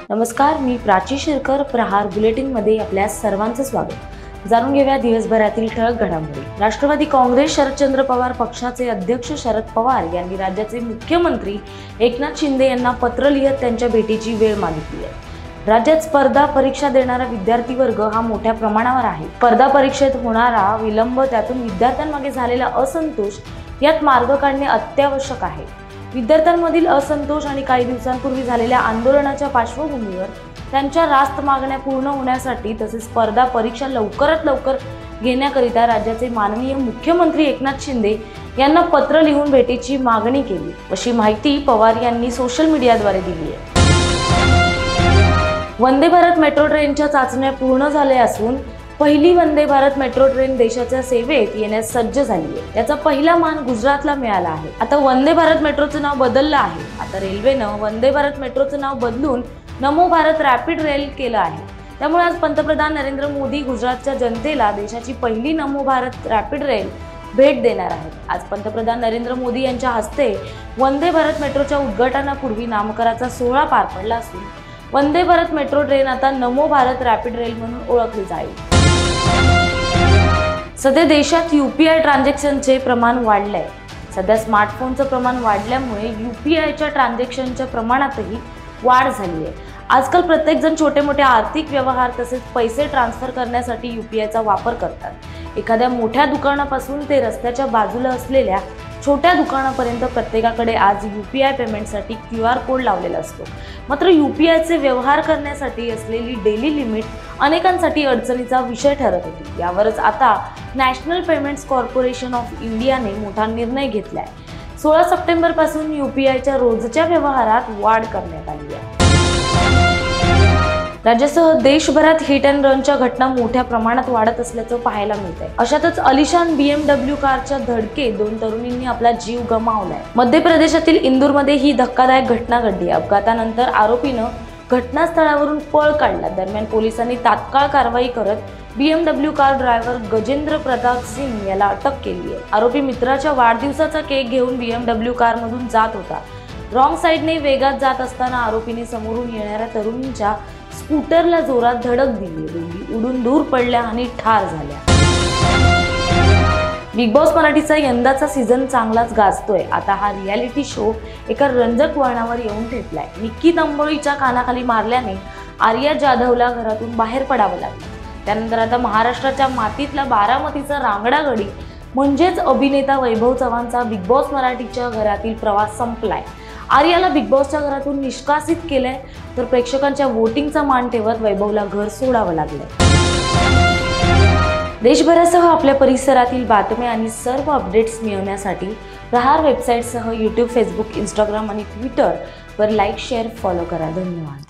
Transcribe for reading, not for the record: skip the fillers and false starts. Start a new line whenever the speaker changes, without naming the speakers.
नमस्कार, मी प्राची शिरकर. प्रहार बुलेटिनमध्ये आपल्या सर्वांचं स्वागत. जाणून घेऊया दिवसभरातील ठळक घडामोडी. राष्ट्रवादी काँग्रेस शरदचंद्र पवार पक्षाचे अध्यक्ष शरद पवार यांनी राज्याचे मुख्यमंत्री एकनाथ शिंदे यांना पत्र लिहत त्यांच्या भेटीची वेळ मागितली आहे. राज्यात स्पर्धा परीक्षा देणारा विद्यार्थी वर्ग हा मोठ्या प्रमाणावर आहे. स्पर्धा परीक्षेत होणारा विलंब, त्यातून विद्यार्थ्यांमागे झालेला असंतोष यात मार्ग काढणे अत्यावश्यक आहे. विद्यार्थ्यांमधील असंतोष आणि काही दिवसांपूर्वी झालेल्या आंदोलनाच्या पार्श्वभूमीवर त्यांच्या रास्त मागण्या पूर्ण होण्यासाठी तसेच स्पर्धा परीक्षा लवकरात लवकर घेण्याकरिता राज्याचे माननीय मुख्यमंत्री एकनाथ शिंदे यांना पत्र लिहून भेटीची मागणी केली, अशी माहिती पवार यांनी सोशल मीडियाद्वारे दिली आहे. वंदे भारत मेट्रो ट्रेनच्या चाचण्या पूर्ण झाल्या असून पहिली वंदे भारत मेट्रो ट्रेन देशाच्या सेवेत येण्यास सज्ज झाली आहे. त्याचा पहिला मान गुजरातला मिळाला आहे. आता वंदे भारत मेट्रोचं नाव बदललं आहे. आता रेल्वेनं वंदे भारत मेट्रोचं नाव बदलून नमो भारत रॅपिड रेल केलं आहे. त्यामुळे आज पंतप्रधान नरेंद्र मोदी गुजरातच्या जनतेला देशाची पहिली नमो भारत रॅपिड रेल भेट देणार आहेत. आज पंतप्रधान नरेंद्र मोदी यांच्या हस्ते वंदे भारत मेट्रोच्या उद्घाटनापूर्वी नामकरणाचा सोहळा पार पडला असून वंदे भारत मेट्रो ट्रेन आता नमो भारत रॅपिड रेल म्हणून ओळखली जाईल. सध्या देशात UPI ट्रान्झॅक्शनचे प्रमाण वाढलंय. सध्या स्मार्टफोनचं प्रमाण वाढल्यामुळे UPIच्या ट्रान्झॅक्शनच्या प्रमाणातही वाढ झाली आहे. आजकाल प्रत्येक जण छोटे मोठे आर्थिक व्यवहार तसेच पैसे ट्रान्सफर करण्यासाठी UPIचा वापर करतात. एखाद्या मोठ्या दुकानापासून ते रस्त्याच्या बाजूला असलेल्या छोट्या दुकानापर्यंत प्रत्येकाकडे आज UPI पेमेंटसाठी QR कोड लावलेला असतो. मात्र UPIचे व्यवहार करण्यासाठी असलेली डेली लिमिट अनेकांसाठी अडचणीचा विषय ठरत होती. यावरच आता नॅशनल पेमेंट्स कॉर्पोरेशन ऑफ इंडियाने मोठा निर्णय घेतलाय. 16 सप्टेंबर पासून UPIच्या रोजच्या व्यवहारात वाढ करण्यात आली आहे. राज्यासह देशभरात हिट अँड रनच्या घटना मोठ्या प्रमाणात वाढत असल्याचं पाहायला मिळतंय. अशातच आलिशान BMW कारच्या धडकेत 2 तरुणींनी आपला जीव गमावलाय. मध्य प्रदेशातील इंदूरमध्ये ही धक्कादायक घटना घडली. अपघातानंतर आरोपीनं घटनास्थळावरून पळ काढला. दरम्यान पोलिसांनी तात्काळ कारवाई करत BMW car driver Gajendra Pratap Singh याला अटक केली आहे. आरोपी मित्राच्या वाढदिवसाचा केक घेऊन BMW कारमधून जात होता. रॉंग साईडने वेगात जात असताना आरोपीने समोरून येणाऱ्या तरुणींच्या स्कूटरला जोरात धडक दिली. दोघी उडून दूर पडल्या आणि ठार झाल्या. बिग बॉस मराठीचा यंदाचा सीझन चांगलाच गाजतोय. आता हा रियालिटी शो एका रंजक वळणावर येऊन ठेपलाय. निक्की तांबोळीच्या कानाखाली मारल्याने आर्या जाधवला घरातून बाहेर पडावं लागलं. त्यानंतर आता महाराष्ट्राच्या मातीतला बारामतीचा रांगडा गडी म्हणजेच अभिनेता वैभव चव्हाणचा बिग बॉस मराठीच्या घरातील प्रवास संपलाय. आर्याला बिग बॉसच्या घरातून निष्कासित केलंय, तर प्रेक्षकांच्या वोटिंगचा मान ठेवत वैभवला घर सोडावं लागलंय. देशभरासह आपल्या परिसरातील बातम्या आणि सर्व अपडेट्स मिळवण्यासाठी प्रहार वेबसाईटसह YouTube, Facebook, Instagram आणि Twitter वर लाईक, शेअर, फॉलो करा. धन्यवाद.